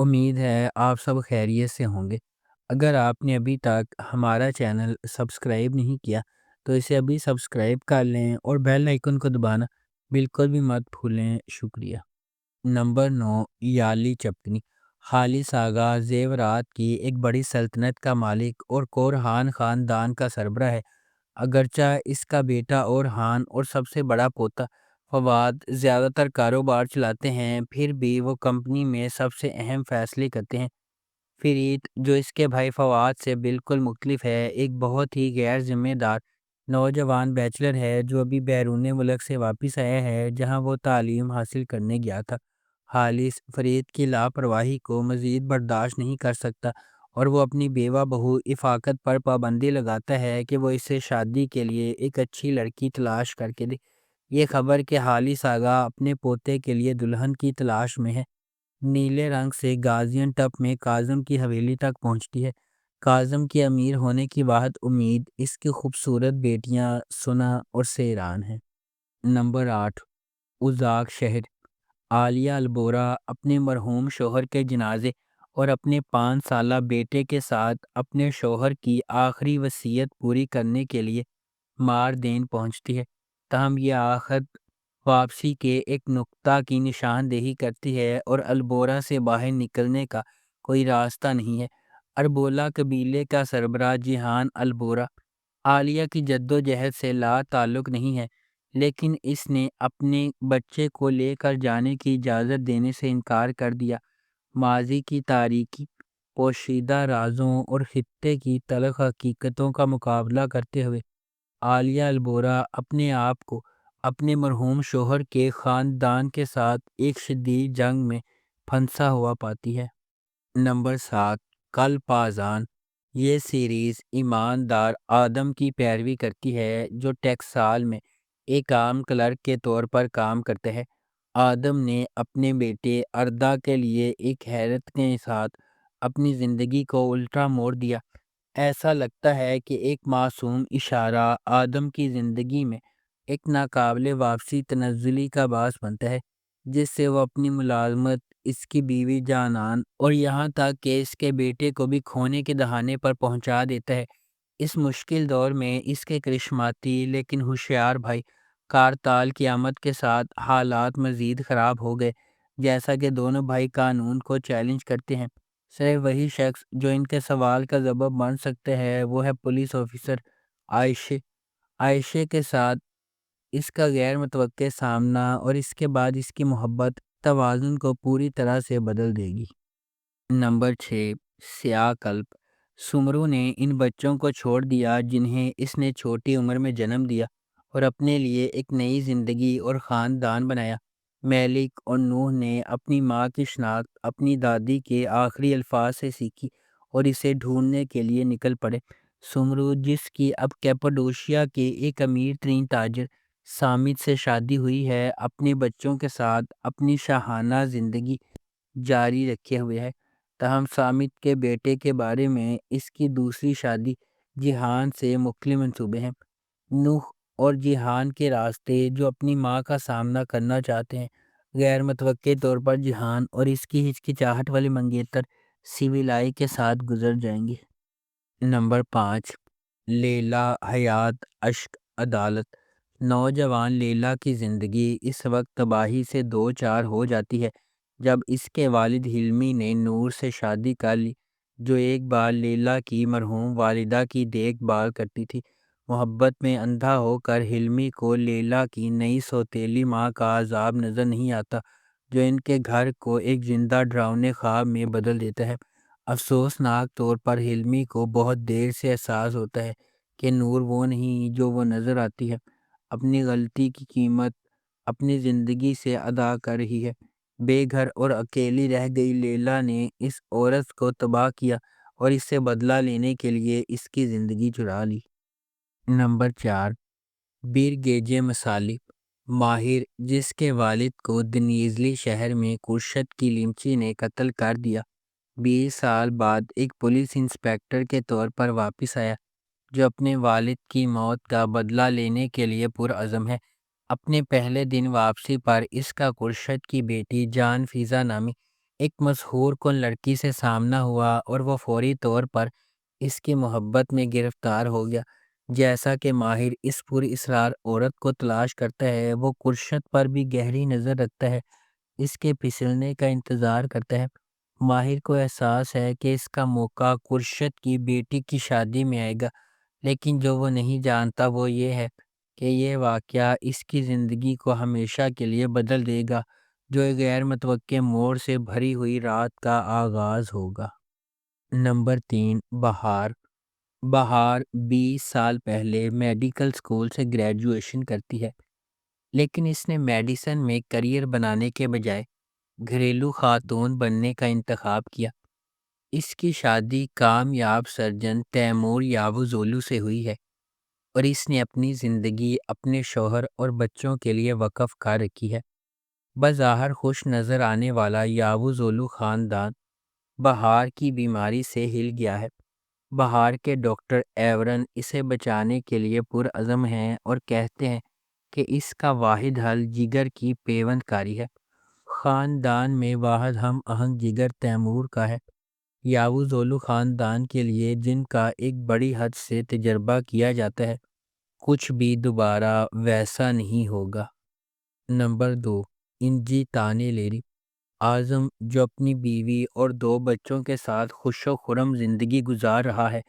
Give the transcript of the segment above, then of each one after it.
امید ہے آپ سب خیریت سے ہوں گے۔ اگر آپ نے ابھی تک ہمارا چینل سبسکرائب نہیں کیا تو اسے ابھی سبسکرائب کر لیں اور بیل آئیکن کو دبانا بالکل بھی مت بھولیں۔ شکریہ۔ نمبر 9، یالی چپکنی۔ خالص آغا زیورات کی ایک بڑی سلطنت کا مالک اور کورہان خاندان کا سربراہ ہے۔ اگرچہ اس کا بیٹا اورہان اور سب سے بڑا پوتا فواد زیادہ تر کاروبار چلاتے ہیں، پھر بھی وہ کمپنی میں سب سے اہم فیصلے کرتے ہیں۔ فرید، جو اس کے بھائی فواد سے بالکل مختلف ہے، ایک بہت ہی غیر ذمہ دار نوجوان بیچلر ہے جو ابھی بیرون ملک سے واپس آیا ہے جہاں وہ تعلیم حاصل کرنے گیا تھا۔ خالص فرید کی لاپرواہی کو مزید برداشت نہیں کر سکتا اور وہ اپنی بیوہ بہو افاقت پر پابندی لگاتا ہے کہ وہ اسے شادی کے لیے ایک اچھی لڑکی تلاش کر کے دے۔ یہ خبر کہ خالص آغا اپنے پوتے کے لیے دلہن کی تلاش میں ہے نیلے رنگ سے گازین ٹپ میں کاظم کی حویلی تک پہنچتی ہے۔ کاظم کی امیر ہونے کی واحد امید اس کی خوبصورت بیٹیاں سنا اور سیران ہیں۔ نمبر 8، ازاک شہر۔ عالیہ البورہ اپنے مرحوم شوہر کے جنازے اور اپنے 5 سالہ بیٹے کے ساتھ اپنے شوہر کی آخری وصیت پوری کرنے کے لیے ماردین پہنچتی ہے، تاہم یہ آخر واپسی کے ایک نقطہ کی نشاندہی کرتی ہے اور البورہ سے باہر نکلنے کا کوئی راستہ نہیں ہے۔ اربولا قبیلے کا سربراہ جیہان البورہ عالیہ کی جد و جہد سے لا تعلق نہیں ہے، لیکن اس نے اپنے بچے کو لے کر جانے کی اجازت دینے سے انکار کر دیا۔ ماضی کی تاریکی، پوشیدہ رازوں اور خطے کی تلخ حقیقتوں کا مقابلہ کرتے ہوئے عالیہ البورہ اپنے آپ کو اپنے مرحوم شوہر کے خاندان کے ساتھ ایک شدید جنگ میں پھنسا ہوا پاتی ہے۔ نمبر 7، کل پازان۔ یہ سیریز ایماندار آدم کی پیروی کرتی ہے جو ٹیکسال میں ایک عام کلرک کے طور پر کام کرتا ہے۔ آدم نے اپنے بیٹے اردا کے لیے ایک حیرت کے ساتھ اپنی زندگی کو الٹا موڑ دیا۔ ایسا لگتا ہے کہ ایک معصوم اشارہ آدم کی زندگی میں ایک ناقابل واپسی تنزلی کا باعث بنتا ہے، جس سے وہ اپنی ملازمت، اس کی بیوی جانان اور یہاں تک کہ اس کے بیٹے کو بھی کھونے کے دہانے پر پہنچا دیتا ہے۔ اس مشکل دور میں اس کے کرشماتی لیکن ہوشیار بھائی کارتال کی آمد کے ساتھ حالات مزید خراب ہو گئے۔ جیسا کہ دونوں بھائی قانون کو چیلنج کرتے ہیں، صرف وہی شخص جو ان کے سوال کا جواب بن سکتا ہے وہ ہے پولیس آفیسر عائشہ۔ عائشہ کے ساتھ اس کا غیر متوقع سامنا اور اس کے بعد اس کی محبت توازن کو پوری طرح سے بدل دے گی۔ نمبر 6، سیاہ قلب۔ سمرو نے ان بچوں کو چھوڑ دیا جنہیں اس نے چھوٹی عمر میں جنم دیا اور اپنے لیے ایک نئی زندگی اور خاندان بنایا۔ میلک اور نوح نے اپنی ماں کی شناخت اپنی دادی کے آخری الفاظ سے سیکھی اور اسے ڈھونڈنے کے لیے نکل پڑے۔ سمرو، جس کی اب کیپاڈوشیا کے ایک امیر ترین تاجر سامت سے شادی ہوئی ہے، اپنے بچوں کے ساتھ اپنی شاہانہ زندگی جاری رکھے ہوئے ہے۔ تاہم سامت کے بیٹے کے بارے میں اس کی دوسری شادی جیہان سے مختلف منصوبے ہیں۔ نوح اور جیہان کے راستے جو اپنی ماں کا سامنا کرنا چاہتے ہیں، غیر متوقع طور پر جیہان اور اس کی ہچکچاہٹ والی منگیتر سیویلائی کے ساتھ گزر جائیں گے۔ نمبر 5، لیلا، حیات، اشک، عدالت۔ نوجوان لیلا کی زندگی اس وقت تباہی سے دو چار ہو جاتی ہے جب اس کے والد حلمی نے نور سے شادی کر لی، جو ایک بار لیلا کی مرحوم والدہ کی دیکھ بھال کرتی تھی۔ محبت میں اندھا ہو کر حلمی کو لیلا کی نئی سوتیلی ماں کا عذاب نظر نہیں آتا، جو ان کے گھر کو ایک زندہ ڈراؤنے خواب میں بدل دیتا ہے۔ افسوسناک طور پر حلمی کو بہت دیر سے احساس ہوتا ہے کہ نور وہ نہیں جو وہ نظر آتی ہے۔ اپنی غلطی کی قیمت اپنی زندگی سے ادا کر رہی ہے۔ بے گھر اور اکیلی رہ گئی لیلا نے اس عورت کو تباہ کیا اور اس سے بدلہ لینے کے لیے اس کی زندگی چرا لی۔ نمبر 4، بیرگیجے مسالی۔ ماہر، جس کے والد کو دنیزلی شہر میں کرشت کی لمچی نے قتل کر دیا، 20 سال بعد ایک پولیس انسپکٹر کے طور پر واپس آیا جو اپنے والد کی موت کا بدلہ لینے کے لیے پرعزم ہے۔ اپنے پہلے دن واپسی پر اس کا کرشت کی بیٹی جان فیزا نامی ایک مشہور کن لڑکی سے سامنا ہوا اور وہ فوری طور پر اس کی محبت میں گرفتار ہو گیا۔ جیسا کہ ماہر اس پوری اسرار عورت کو تلاش کرتا ہے، وہ خورشید پر بھی گہری نظر رکھتا ہے، اس کے پھسلنے کا انتظار کرتا ہے۔ ماہر کو احساس ہے کہ اس کا موقع خورشید کی بیٹی کی شادی میں آئے گا، لیکن جو وہ نہیں جانتا وہ یہ ہے کہ یہ واقعہ اس کی زندگی کو ہمیشہ کے لیے بدل دے گا، جو ایک غیر متوقع موڑ سے بھری ہوئی رات کا آغاز ہوگا۔ نمبر 3، بہار۔ بہار 20 سال پہلے میڈیکل اسکول سے گریجویشن کرتی ہے، لیکن اس نے میڈیسن میں کریئر بنانے کے بجائے گھریلو خاتون بننے کا انتخاب کیا۔ اس کی شادی کامیاب سرجن تیمور یاوزولو سے ہوئی ہے اور اس نے اپنی زندگی اپنے شوہر اور بچوں کے لیے وقف کر رکھی ہے۔ بظاہر خوش نظر آنے والا یاوزولو خاندان بہار کی بیماری سے ہل گیا ہے۔ بہار کے ڈاکٹر ایورن اسے بچانے کے لیے پرعزم ہیں اور کہتے ہیں کہ اس کا واحد حل جگر کی پیوند کاری ہے۔ خاندان میں واحد ہم آہنگ جگر تیمور کا ہے۔ یاوزولو خاندان کے لیے جن کا ایک بڑی حد سے تجربہ کیا جاتا ہے، کچھ بھی دوبارہ ویسا نہیں ہوگا۔ نمبر 2، انجی تانے لیری۔ اعظم، جو اپنی بیوی اور 2 بچوں کے ساتھ خوش و خرم زندگی گزار رہا ہے،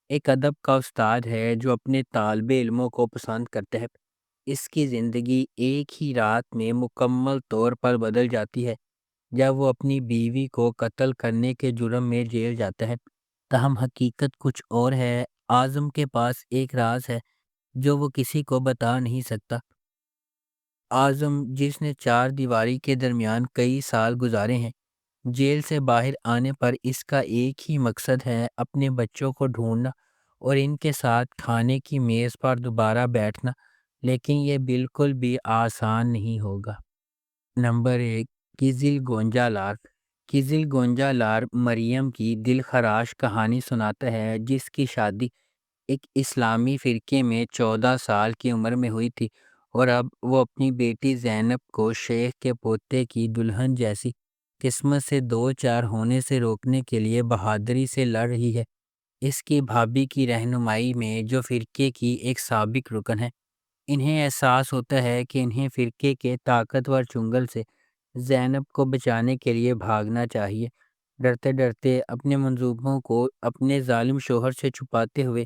ایک ادب کا استاد ہے جو اپنے طالب علموں کو پسند کرتا ہے۔ اس کی زندگی ایک ہی رات میں مکمل طور پر بدل جاتی ہے جب وہ اپنی بیوی کو قتل کرنے کے جرم میں جیل جاتا ہے۔ تاہم حقیقت کچھ اور ہے۔ اعظم کے پاس ایک راز ہے جو وہ کسی کو بتا نہیں سکتا۔ اعظم، جس نے 4 دیواری کے درمیان کئی سال گزارے ہیں، جیل سے باہر آنے پر اس کا ایک ہی مقصد ہے اپنے بچوں کو ڈھونڈنا اور ان کے ساتھ کھانے کی میز پر دوبارہ بیٹھنا، لیکن یہ بالکل بھی آسان نہیں ہوگا۔ نمبر 1، کیزل گونجا لار۔ کیزل گونجا لار مریم کی دل خراش کہانی سناتا ہے، جس کی شادی ایک اسلامی فرقے میں 14 سال کی عمر میں ہوئی تھی اور اب وہ اپنی بیٹی زینب کو شیخ کے پوتے کی دلہن جیسی قسمت سے 2 چار ہونے سے روکنے کے لیے بہادری سے لڑ رہی ہے۔ اس کی بھابھی کی رہنمائی میں، جو فرقے کی ایک سابق رکن ہے، انہیں احساس ہوتا ہے کہ انہیں فرقے کے طاقتور چنگل سے زینب کو بچانے کے لیے بھاگنا چاہیے۔ ڈرتے ڈرتے اپنے منصوبوں کو اپنے ظالم شوہر سے چھپاتے ہوئے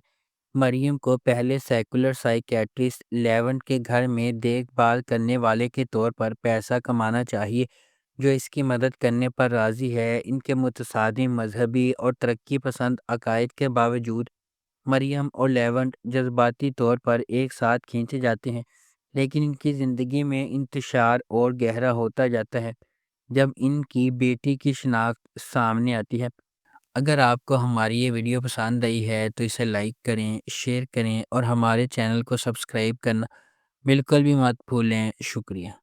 مریم کو پہلے سیکولر سائیکیٹرسٹ لیونٹ کے گھر میں دیکھ بھال کرنے والے کے طور پر پیسہ کمانا چاہیے، جو اس کی مدد کرنے پر راضی ہے۔ ان کے متصادم مذہبی اور ترقی پسند عقائد کے باوجود مریم اور لیونٹ جذباتی طور پر ایک ساتھ کھینچے جاتے ہیں، لیکن ان کی زندگی میں انتشار اور گہرا ہوتا جاتا ہے جب ان کی بیٹی کی شناخت سامنے آتی ہے۔ اگر آپ کو ہماری یہ ویڈیو پسند آئی ہے تو اسے لائک کریں، شیئر کریں اور ہمارے چینل کو سبسکرائب کرنا بالکل بھی مت بھولیں۔ شکریہ۔